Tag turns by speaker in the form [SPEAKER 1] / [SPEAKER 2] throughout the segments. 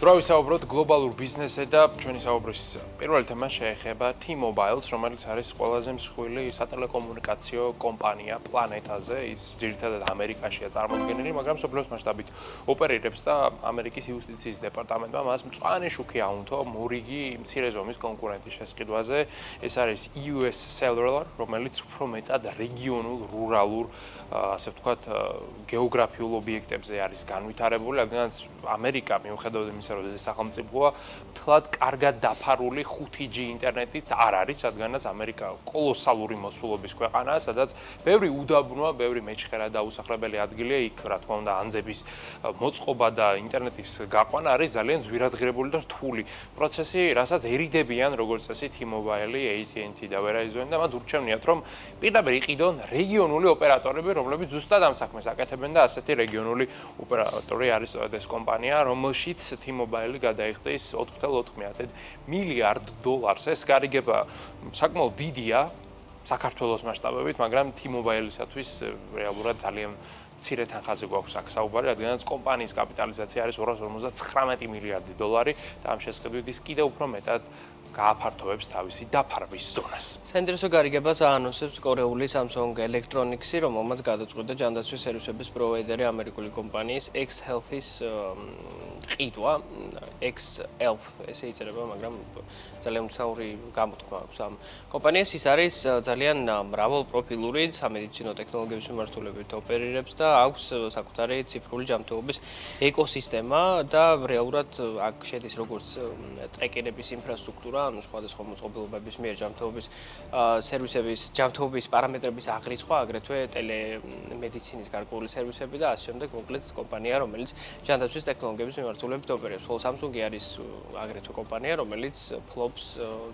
[SPEAKER 1] Რა ვისაუბროთ გლობალურ ბიზნესზე და ჩვენი საუბრის პირველი თემა შეეხება T-Mobile-ს, რომელიც არის ყველაზე მსხვილი სატელეკომუნიკაციო კომპანია პლანეტაზე. ის ძირითადად ამერიკაშია წარმოდგენილი, მაგრამ მსოფლიოს მასშტაბით ოპერირებს და ამერიკის იუსტიციის დეპარტამენტმა მას მწვანე შუქი აუნთო მორიგი მცირე ზომის კონკურენტის შესყიდვაზე. ეს არის US Cellular, რომელიც უფრო მეტად რეგიონულ, რურალურ, ასე ვთქვათ, გეოგრაფიულ ობიექტებზე არის განვითარებული, რადგანაც ამერიკა მიუხედავად იმისა, რომ ეს სახელმწიფოა მთლად კარგად დაფარული 5G ინტერნეტით არ არის, რადგანაც ამერიკა კოლოსალური მოცულობის ქვეყანაა, სადაც ბევრი უდაბნოა, ბევრი მეჩხერა დაუსახლებელი ადგილია, იქ რა თქმა უნდა ანძების მოწყობა და ინტერნეტის გაყვანა არის ძალიან ძვირადღირებული და რთული პროცესი, რასაც ერიდებიან როგორც წესი T-Mobile, AT&T და Verizon და მათ ურჩევნიათ, რომ პირდაპირ იყიდონ რეგიონული ოპერატორები, რომლებიც ზუსტად ამ საქმეს აკეთებენ და ასეთი რეგიონული ოპერატორი არის ეს კომპანია, რომელშიც T-Mobile გადაიხდის 4.4 მილიარდ დოლარს. ეს გარიგება საკმაოდ დიდია საქართველოს მასშტაბებით, მაგრამ T-Mobile-ისათვის რეალურად ძალიან მცირე თანხაზე გვაქვს აქ საუბარი, რადგანაც კომპანიის კაპიტალიზაცია არის 259 მილიარდი დოლარი და ამ შესყიდვით ის კიდევ უფრო მეტად გააფართოვებს თავისი დაფარვის ზონას.
[SPEAKER 2] საინტერესო გარიგებას აანონსებს კორეული Samsung Electronics-ი, რომელმაც გადაწყვიტა ჯანდაცვის სერვისების პროვაიდერი ამერიკული კომპანიის X-Health-ის ყიდვა, X-Health ესე იწერება, მაგრამ ძალიან უცნაური გამოთქმა აქვს ამ კომპანიას. ის არის ძალიან მრავალპროფილური სამედიცინო ტექნოლოგიების მიმართულებით ოპერირებს და აქვს საკუთარი ციფრული ჯანმრთელობის ეკოსისტემა და რეალურად აქ შედის როგორც ტრეკერების ინფრასტრუქტურა, ანუ სხვადასხვა მოწყობილობების მიერ ჯანმრთელობის სერვისების ჯანმრთელობის პარამეტრების აღრიცხვა, აგრეთვე ტელემედიცინის გარკვეული სერვისები და ასე შემდეგ, მოკლედ კომპანია, რომელიც ჯანდაცვის ტექნოლოგიების მიმართულებით ოპერირებს. ხოლო Samsung არის აგრეთვე კომპანია, რომელიც ფლობს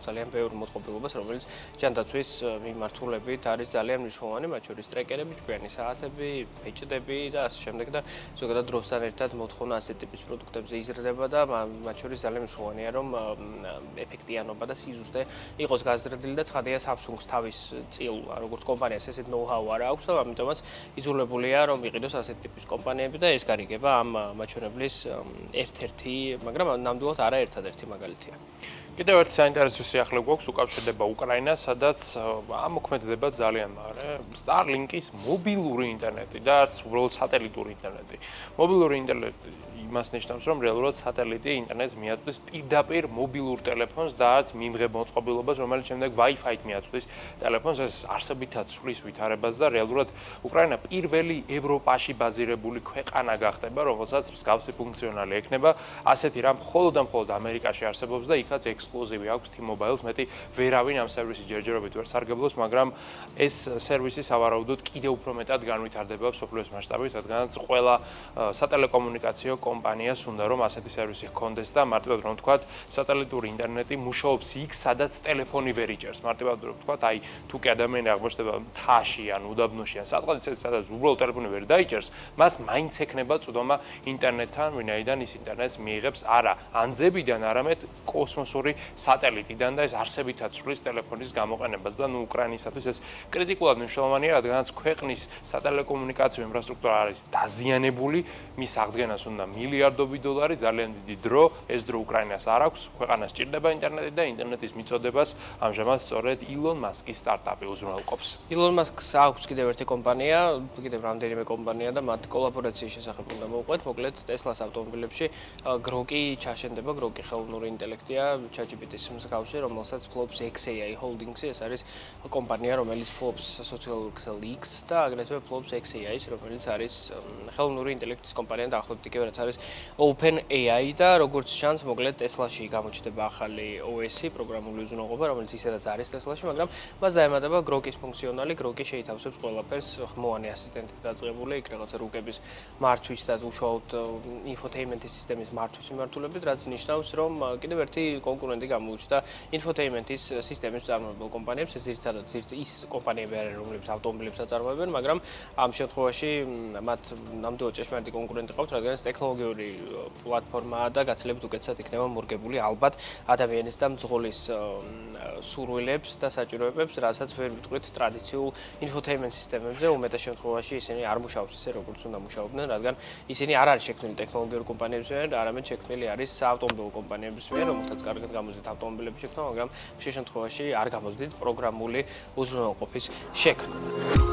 [SPEAKER 2] ძალიან ბევრ მოწყობილობას, რომელიც ჯანდაცვის მიმართულებით არის ძალიან მნიშვნელოვანი, მათ შორის ტრეკერები, ჭკვიანი საათები, ბეჭდები და ასე შემდეგ და ზოგადად დროსთან ერთად მოთხოვნა ასეთ ტიპის პროდუქტებზე იზრდება და მათ შორის ძალიან მნიშვნელოვანია, რომ ეფექტიანობა და სიზუსტე იყოს გაზრდილი და ცხადია Samsung-ს თავის წილ როგორც კომპანიას ესეთ know-how არ აქვს და ამიტომაც იძულებულია რომ იყიდოს ასეთ ტიპის კომპანიები და ეს გარიგება ამ მაჩვენებლის ერთ-ერთი, მაგრამ ნამდვილად არა ერთადერთი მაგალითია.
[SPEAKER 1] კიდევ ერთი საინტერესო სიახლე გვაქვს უკავშირდება უკრაინას, სადაც ამოქმედება ძალიან მარე Starlink-ის მობილური ინტერნეტი და არც უბრალოდ სატელიტური ინტერნეტი. მობილური ინტერნეტი იმას ნიშნავს, რომ რეალურად სატელიტი ინტერნეტს მიაწვდის პირდაპირ მობილურ ტელეფონს და არც მიმღებ მოწყობილობას, რომელიც შემდეგ Wi-Fi-ით მიაწვდის ტელეფონს. ეს არსებითად ცვლის ვითარებას და რეალურად უკრაინა პირველი ევროპაში ბაზირებული ქვეყანა გახდება, რომელსაც მსგავსი ფუნქციონალი ექნება. ასეთი რამ მხოლოდ და მხოლოდ ამერიკაში არსებობს და იქაც ექსკლუზივი აქვს T-Mobile-ს, მეტი ვერავინ ამ სერვისის ჯერჯერობით ვერ სარგებლობს, მაგრამ ეს სერვისი სავარაუდოდ კიდევ უფრო მეტად განვითარდება მსოფლიოს მასშტაბით, რადგანაც ყველა სატელეკომუნიკაციო კომპანიას უნდა რომ ასეთი სერვისი ჰქონდეს და მარტივად რომ ვთქვათ, სატელიტური ინტერნეტი მუშაობს იქ, სადაც ტელეფონი ვერ იჭერს. მარტივად რომ ვთქვათ, აი თუ კი ადამიანი აღმოჩნდება მთაში ან უდაბნოში ან სადაც უბრალოდ ტელეფონი ვერ დაიჭერს, მას მაინც ექნება წვდომა ინტერნეტთან, ვინაიდან ის ინტერნეტს მიიღებს არა ანძებიდან, არამედ კოსმოსური სატელიტიდან და ეს არსებითად ცვლის ტელეფონის გამოყენებას და ნუ უკრაინისათვის ეს კრიტიკულად მნიშვნელოვანია, რადგანაც ქვეყნის სატელეკომუნიკაციო ინფრასტრუქტურა არის დაზიანებული, მის აღდგენას უნდა მილიარდობით დოლარი, ძალიან დიდი დრო, ეს დრო უკრაინას არ აქვს, ქვეყანას სჭირდება ინტერნეტი და ინტერნეტის მიწოდებას ამჟამად სწორედ Elon Musk-ის სტარტაპი უზრუნველყოფს.
[SPEAKER 2] Elon Musk-ს აქვს კიდევ ერთი კომპანია, კიდევ რამდენიმე კომპანია და მათ კოლაბორაციის შესახებ უნდა მოვყვეთ, მოკლედ Tesla-s ავტომობილებში Grok-ი ჩაშენდება, Grok-ი ხელოვნური ინტელექტია, ChatGPT-ის მსგავსი, რომელსაც ფლობს XAI Holdings-ი, ეს არის კომპანია, რომელიც ფლობს სოციალურ ქსელ X და აგრეთვე ფლობს XAI-ს, რომელიც არის ხელოვნური ინტელექტის კომპანია და ახლობთ იგივე რაც არის OpenAI და როგორც ჩანს, მოკლედ Tesla-ში გამოჩნდება ახალი OS-ი, პროგრამული უზრუნველყოფა, რომელიც ისედაც არის Tesla-ში, მაგრამ მას დაემატება Grok-ის ფუნქციონალი, Grok-ი შეითავსებს ყველაფერს, ხმოვანი ასისტენტი დაწყებული, იქ რაღაცა რუკების მართვის და უშუალოდ ინფოთეინმენტის სისტემის მართვის მიმართულებით, რაც ნიშნავს, რომ კიდევ ერთი კონკურენტი გამოუჩნდა ინფოთეინმენტის სისტემის წარმოებულ კომპანიებს, ზირთადად ის კომპანიები არიან, რომლებიც ავტომობილებს აწარმოებენ, მაგრამ ამ შემთხვევაში მათ ნამდვილად ჭეშმარიტი კონკურენტი ყავთ, რადგან ეს ტექნოლოგიური პლატფორმაა და გაცილებით უკეთესად იქნება მორგებული ალბათ ადამიანის და მძღოლის სურვილებს და საჭიროებებს, რასაც ვერ ვიტყვით ტრადიციულ ინფოთეინმენტ სისტემებზე. უმეტეს შემთხვევაში ისინი არ მუშაობს ისე, როგორც უნდა მუშაობდნენ, რადგან ისინი არ არის შექმნილი ტექნოლოგიური კომპანიების მიერ, არამედ შექმნილი არის საავტომობილო კომპანიების მიერ, რომელთაც კარგად გამოძიეთ ავტომობილების შექმნა, მაგრამ ხშირ შემთხვევაში არ გამოძიეთ პროგრამული უზრუნველყოფის შექმნა.